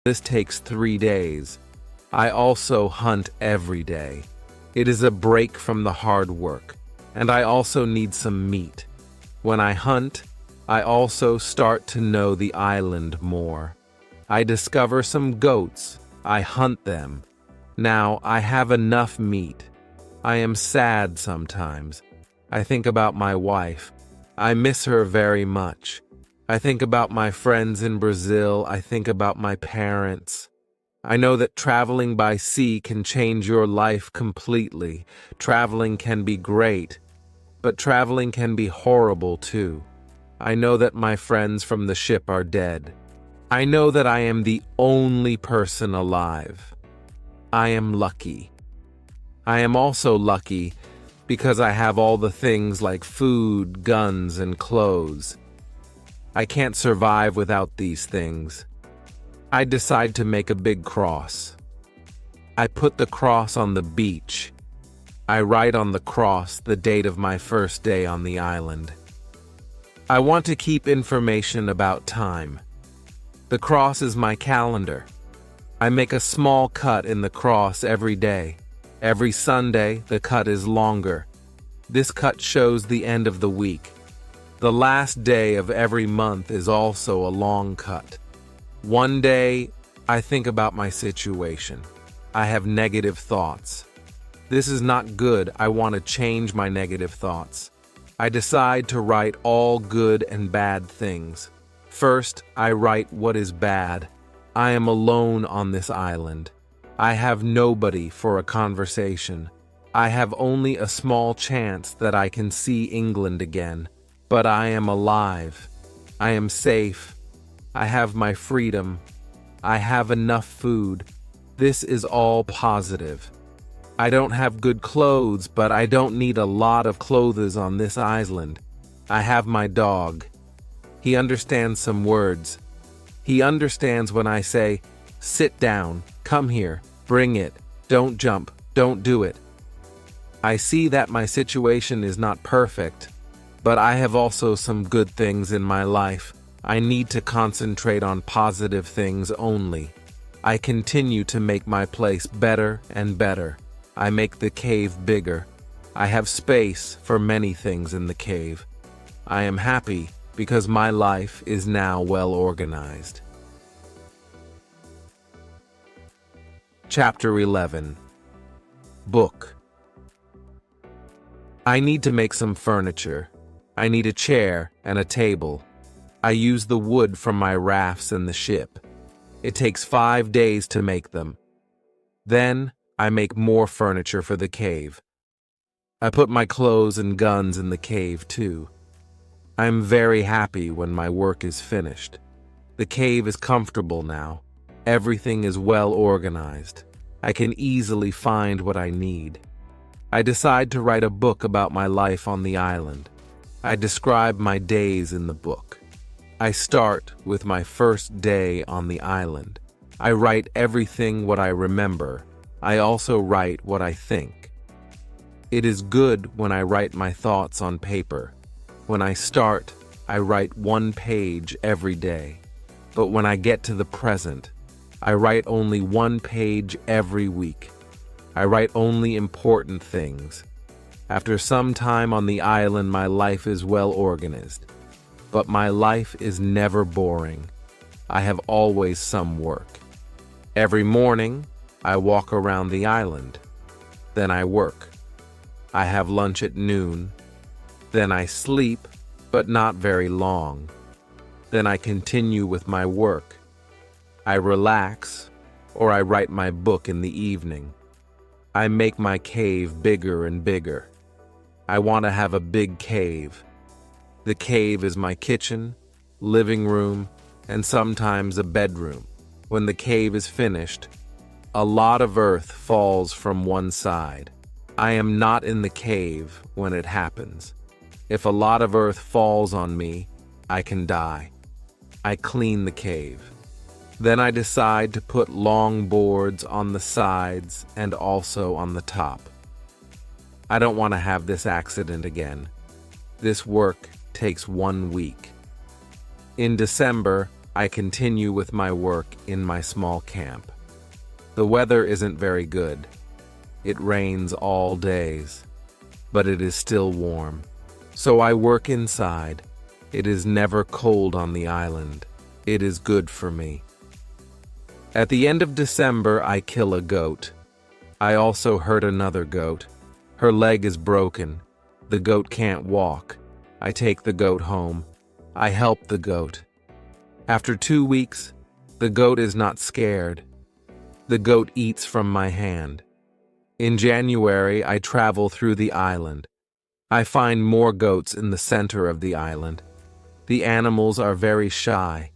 This takes 3 days. I also hunt every day. It is a break from the hard work, and I also need some meat. When I hunt, I also start to know the island more. I discover some goats. I hunt them. Now I have enough meat. I am sad sometimes. I think about my wife. I miss her very much. I think about my friends in Brazil. I think about my parents. I know that traveling by sea can change your life completely. Traveling can be great, but traveling can be horrible too. I know that my friends from the ship are dead. I know that I am the only person alive. I am lucky. I am also lucky because I have all the things like food, guns, and clothes. I can't survive without these things. I decide to make a big cross. I put the cross on the beach. I write on the cross the date of my first day on the island. I want to keep information about time. The cross is my calendar. I make a small cut in the cross every day. Every Sunday, the cut is longer. This cut shows the end of the week. The last day of every month is also a long cut. One day, I think about my situation. I have negative thoughts. This is not good. I want to change my negative thoughts. I decide to write all good and bad things. First, I write what is bad. I am alone on this island. I have nobody for a conversation. I have only a small chance that I can see England again. But I am alive. I am safe. I have my freedom. I have enough food. This is all positive. I don't have good clothes, but I don't need a lot of clothes on this island. I have my dog. He understands some words. He understands when I say, "Sit down, come here, bring it, don't jump, don't do it." I see that my situation is not perfect, but I have also some good things in my life. I need to concentrate on positive things only. I continue to make my place better and better. I make the cave bigger. I have space for many things in the cave. I am happy because my life is now well organized. Chapter 11. Book. I need to make some furniture. I need a chair and a table. I use the wood from my rafts in the ship. It takes 5 days to make them. Then I make more furniture for the cave. I put my clothes and guns in the cave too. I am very happy when my work is finished. The cave is comfortable now. Everything is well organized. I can easily find what I need. I decide to write a book about my life on the island. I describe my days in the book. I start with my first day on the island. I write everything what I remember. I also write what I think. It is good when I write my thoughts on paper. When I start, I write 1 page every day. But when I get to the present, I write only 1 page every week. I write only important things. After some time on the island, my life is well organized. But my life is never boring. I have always some work. Every morning, I walk around the island. Then I work. I have lunch at noon. Then I sleep, but not very long. Then I continue with my work. I relax, or I write my book in the evening. I make my cave bigger and bigger. I want to have a big cave. The cave is my kitchen, living room, and sometimes a bedroom. When the cave is finished, a lot of earth falls from one side. I am not in the cave when it happens. If a lot of earth falls on me, I can die. I clean the cave. Then I decide to put long boards on the sides and also on the top. I don't want to have this accident again. This work takes 1 week. In December, I continue with my work in my small camp. The weather isn't very good. It rains all days, but it is still warm. So I work inside. It is never cold on the island. It is good for me. At the end of December, I kill a goat. I also hurt another goat. Her leg is broken. The goat can't walk. I take the goat home. I help the goat. After 2 weeks, the goat is not scared. The goat eats from my hand. In January, I travel through the island. I find more goats in the center of the island. The animals are very shy.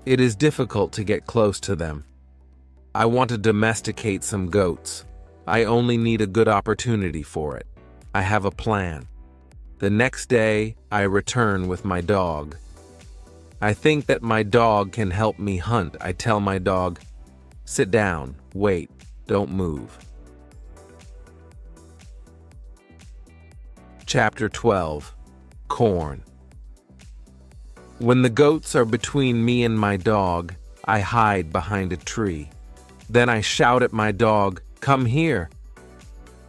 It is difficult to get close to them. I want to domesticate some goats. I only need a good opportunity for it. I have a plan. The next day, I return with my dog. I think that my dog can help me hunt. I tell my dog, "Sit down, wait, don't move." Chapter 12. Corn. When the goats are between me and my dog, I hide behind a tree. Then I shout at my dog, "Come here."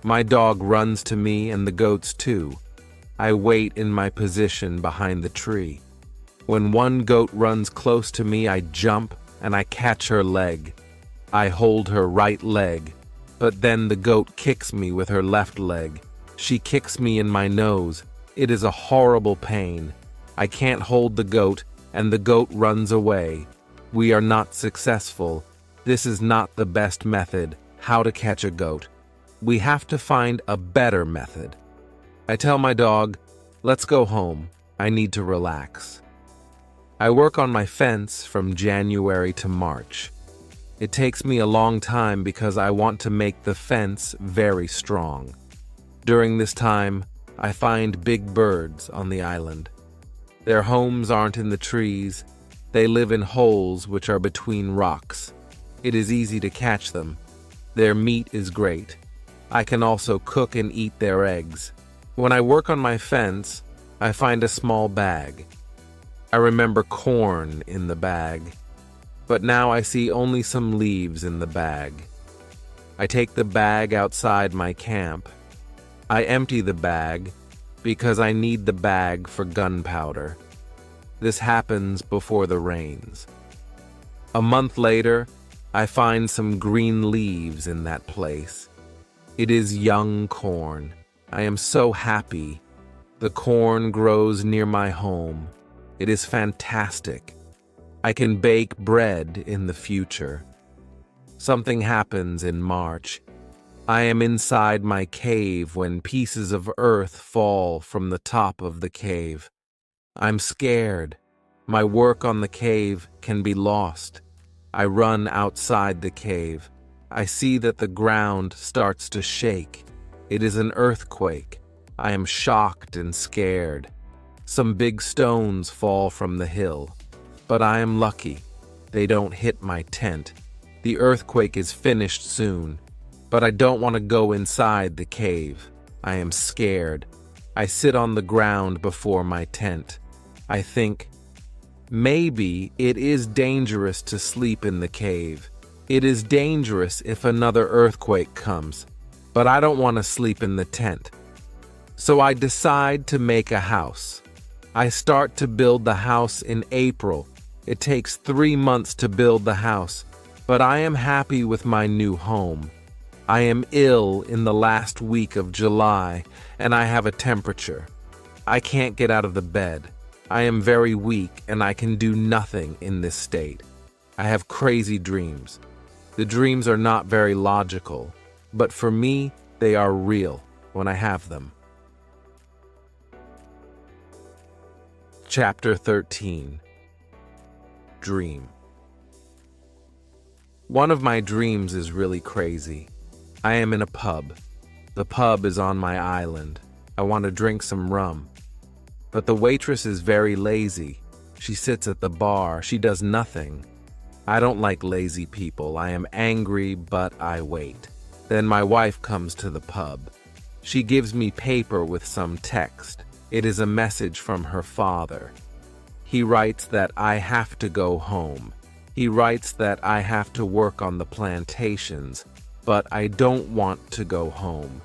My dog runs to me and the goats too. I wait in my position behind the tree. When one goat runs close to me, I jump and I catch her leg. I hold her right leg, but then the goat kicks me with her left leg. She kicks me in my nose. It is a horrible pain. I can't hold the goat, and the goat runs away. We are not successful. This is not the best method, how to catch a goat. We have to find a better method. I tell my dog, "Let's go home. I need to relax." I work on my fence from January to March. It takes me a long time because I want to make the fence very strong. During this time, I find big birds on the island. Their homes aren't in the trees. They live in holes which are between rocks. It is easy to catch them. Their meat is great. I can also cook and eat their eggs. When I work on my fence, I find a small bag. I remember corn in the bag, but now I see only some leaves in the bag. I take the bag outside my camp. I empty the bag because I need the bag for gunpowder. This happens before the rains. A month later, I find some green leaves in that place. It is young corn. I am so happy. The corn grows near my home. It is fantastic. I can bake bread in the future. Something happens in March. I am inside my cave when pieces of earth fall from the top of the cave. I'm scared. My work on the cave can be lost. I run outside the cave. I see that the ground starts to shake. It is an earthquake. I am shocked and scared. Some big stones fall from the hill. But I am lucky. They don't hit my tent. The earthquake is finished soon. But I don't want to go inside the cave. I am scared. I sit on the ground before my tent. I think, maybe it is dangerous to sleep in the cave. It is dangerous if another earthquake comes. But I don't want to sleep in the tent. So I decide to make a house. I start to build the house in April. It takes 3 months to build the house, but I am happy with my new home. I am ill in the last week of July, and I have a temperature. I can't get out of the bed. I am very weak, and I can do nothing in this state. I have crazy dreams. The dreams are not very logical, but for me, they are real when I have them. Chapter 13. Dream. One of my dreams is really crazy. I am in a pub. The pub is on my island. I want to drink some rum. But the waitress is very lazy. She sits at the bar. She does nothing. I don't like lazy people. I am angry, but I wait. Then my wife comes to the pub. She gives me paper with some text. It is a message from her father. He writes that I have to go home. He writes that I have to work on the plantations, but I don't want to go home.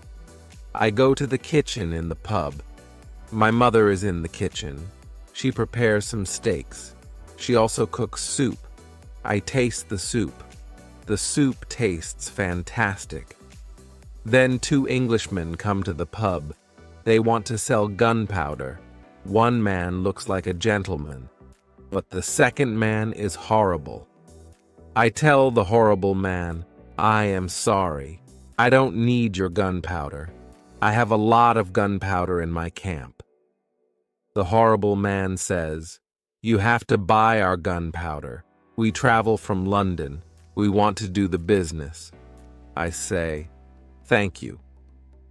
I go to the kitchen in the pub. My mother is in the kitchen. She prepares some steaks. She also cooks soup. I taste the soup. The soup tastes fantastic. Then 2 Englishmen come to the pub. They want to sell gunpowder. One man looks like a gentleman, but the second man is horrible. I tell the horrible man, I am sorry. I don't need your gunpowder. I have a lot of gunpowder in my camp. The horrible man says, you have to buy our gunpowder. We travel from London. We want to do the business. I say, thank you.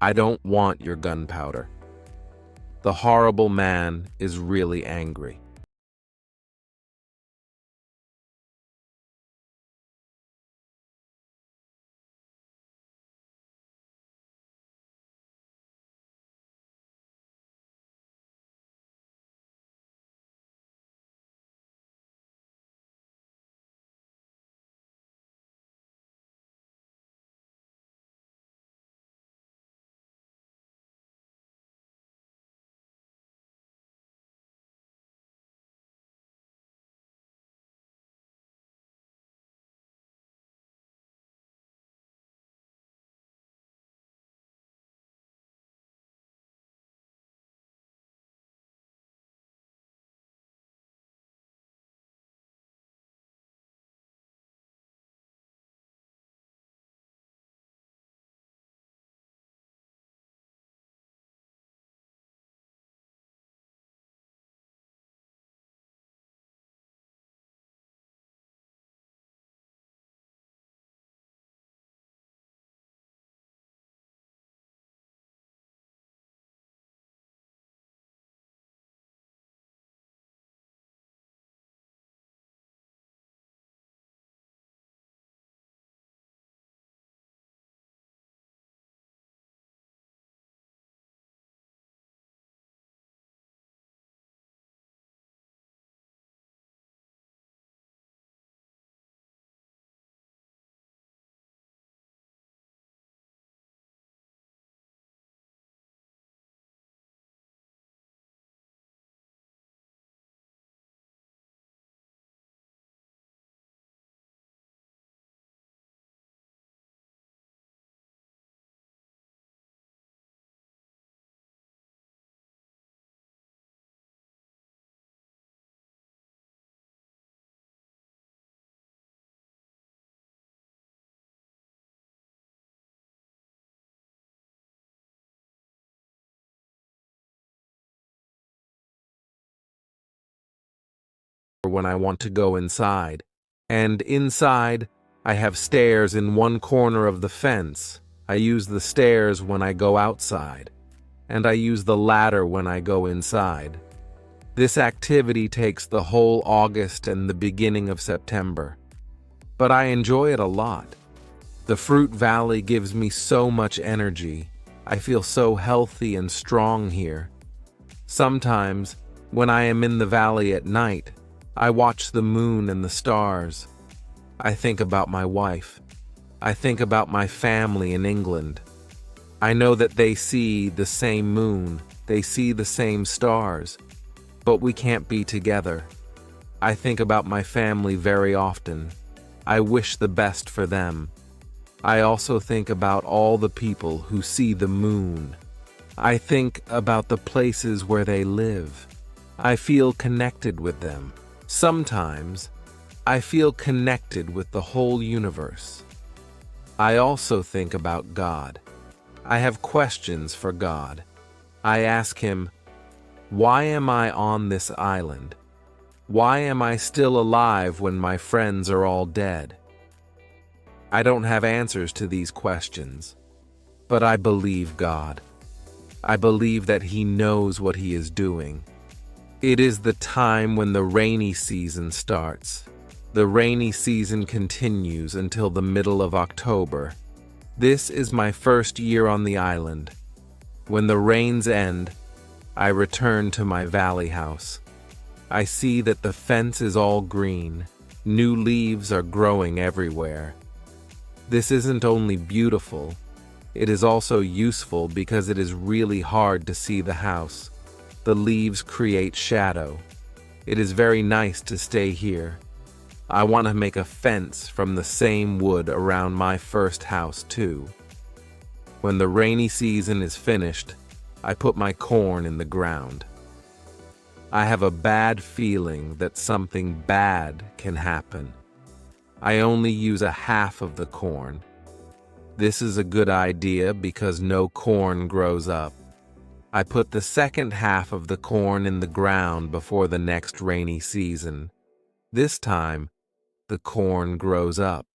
I don't want your gunpowder. The horrible man is really angry. When I want to go inside. And inside, I have stairs in one corner of the fence. I use the stairs when I go outside. And I use the ladder when I go inside. This activity takes the whole August and the beginning of September. But I enjoy it a lot. The Fruit Valley gives me so much energy. I feel so healthy and strong here. Sometimes, when I am in the valley at night, I watch the moon and the stars. I think about my wife. I think about my family in England. I know that they see the same moon, they see the same stars, but we can't be together. I think about my family very often. I wish the best for them. I also think about all the people who see the moon. I think about the places where they live. I feel connected with them. Sometimes, I feel connected with the whole universe. I also think about God. I have questions for God. I ask Him, why am I on this island? Why am I still alive when my friends are all dead? I don't have answers to these questions, but I believe God. I believe that He knows what He is doing. It is the time when the rainy season starts. The rainy season continues until the middle of October. This is my first year on the island. When the rains end, I return to my valley house. I see that the fence is all green. New leaves are growing everywhere. This isn't only beautiful, it is also useful because it is really hard to see the house. The leaves create shadow. It is very nice to stay here. I want to make a fence from the same wood around my first house too. When the rainy season is finished, I put my corn in the ground. I have a bad feeling that something bad can happen. I only use a half of the corn. This is a good idea because no corn grows up. I put the second half of the corn in the ground before the next rainy season. This time, the corn grows up.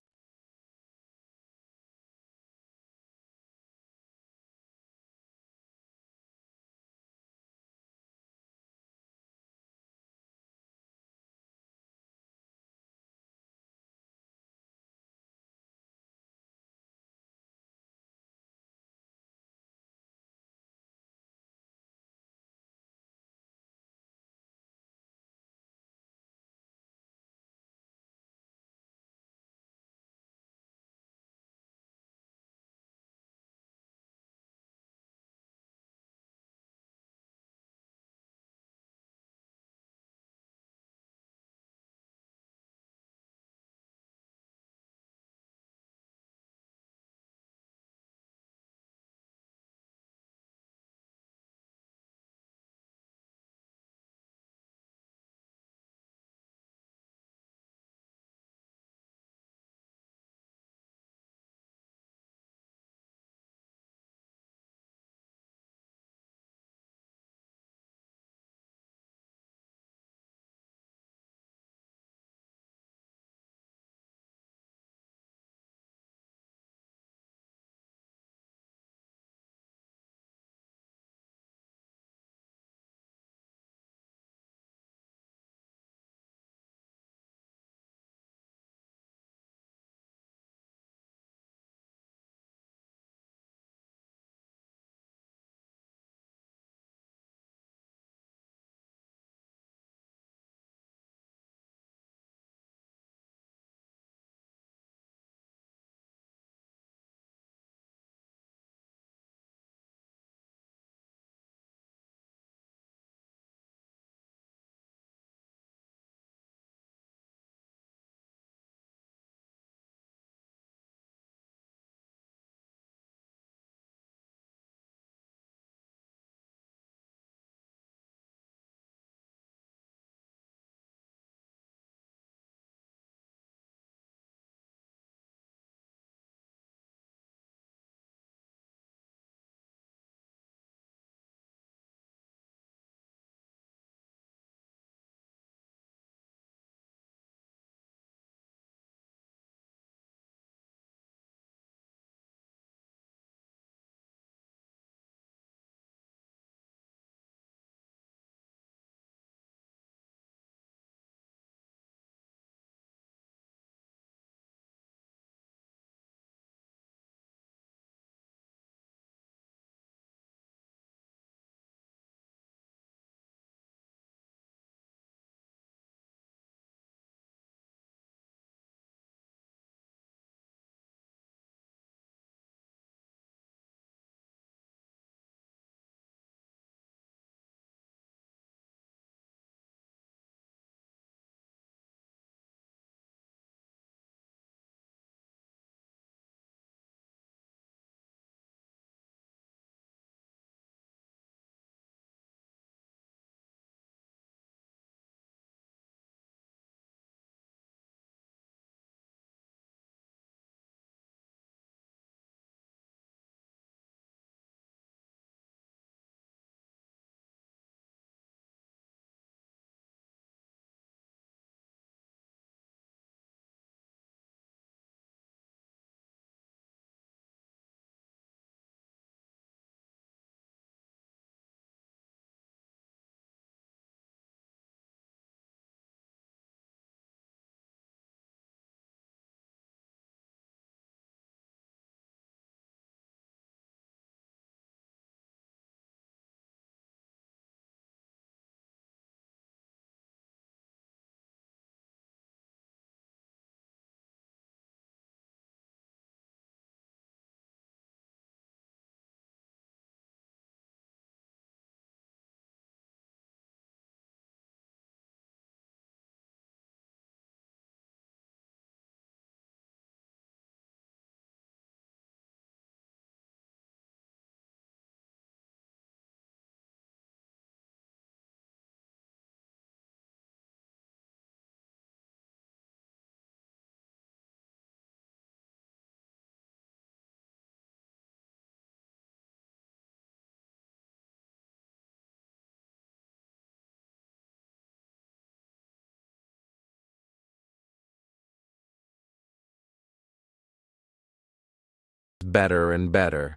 better and better.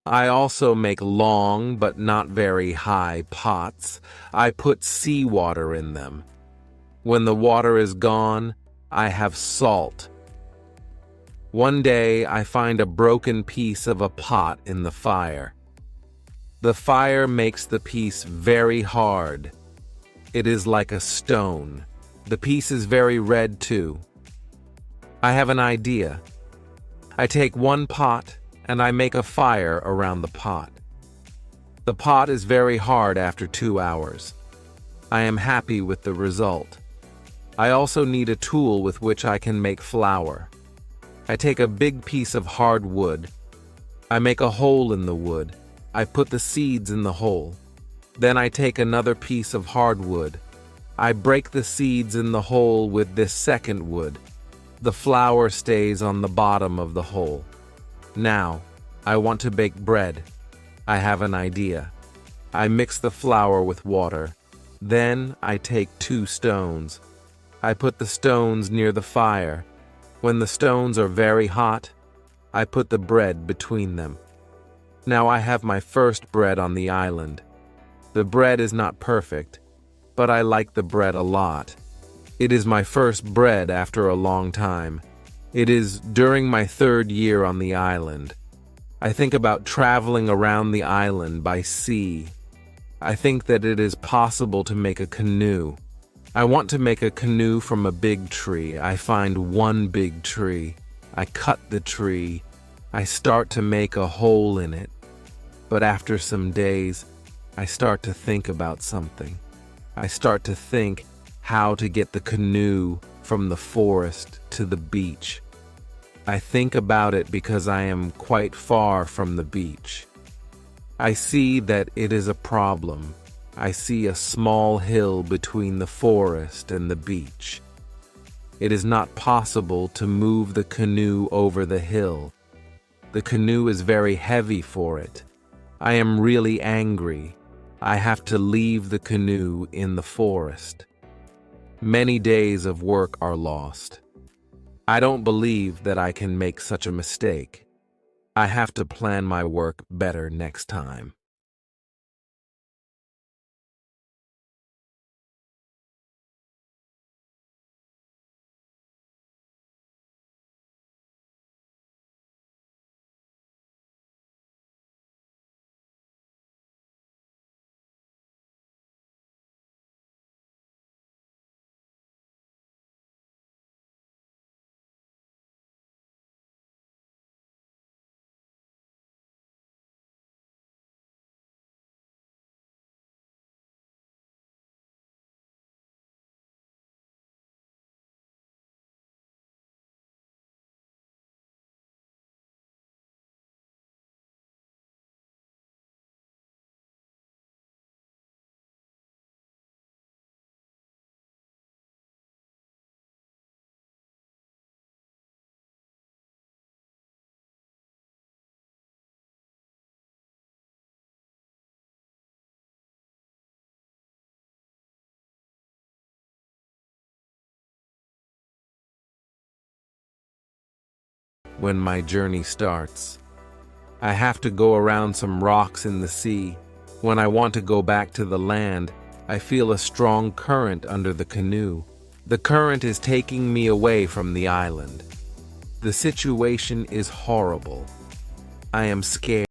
I also make long but not very high pots. I put seawater in them. When the water is gone, I have salt. One day I find a broken piece of a pot in the fire. The fire makes the piece very hard. It is like a stone. The piece is very red too. I have an idea. I take one pot and I make a fire around the pot. The pot is very hard after 2 hours. I am happy with the result. I also need a tool with which I can make flour. I take a big piece of hard wood. I make a hole in the wood. I put the seeds in the hole. Then I take another piece of hard wood. I break the seeds in the hole with this second wood. The flour stays on the bottom of the hole. Now, I want to bake bread. I have an idea. I mix the flour with water. Then I take 2 stones. I put the stones near the fire. When the stones are very hot, I put the bread between them. Now I have my first bread on the island. The bread is not perfect, but I like the bread a lot. It is my first bread after a long time. It is during my 3rd year on the island. I think about traveling around the island by sea. I think that it is possible to make a canoe. I want to make a canoe from a big tree. I find one big tree. I cut the tree. I start to make a hole in it. But after some days, I start to think about something. I start to think how to get the canoe from the forest to the beach. I think about it because I am quite far from the beach. I see that it is a problem. I see a small hill between the forest and the beach. It is not possible to move the canoe over the hill. The canoe is very heavy for it. I am really angry. I have to leave the canoe in the forest. Many days of work are lost. I don't believe that I can make such a mistake. I have to plan my work better next time. When my journey starts, I have to go around some rocks in the sea. When I want to go back to the land, I feel a strong current under the canoe. The current is taking me away from the island. The situation is horrible. I am scared.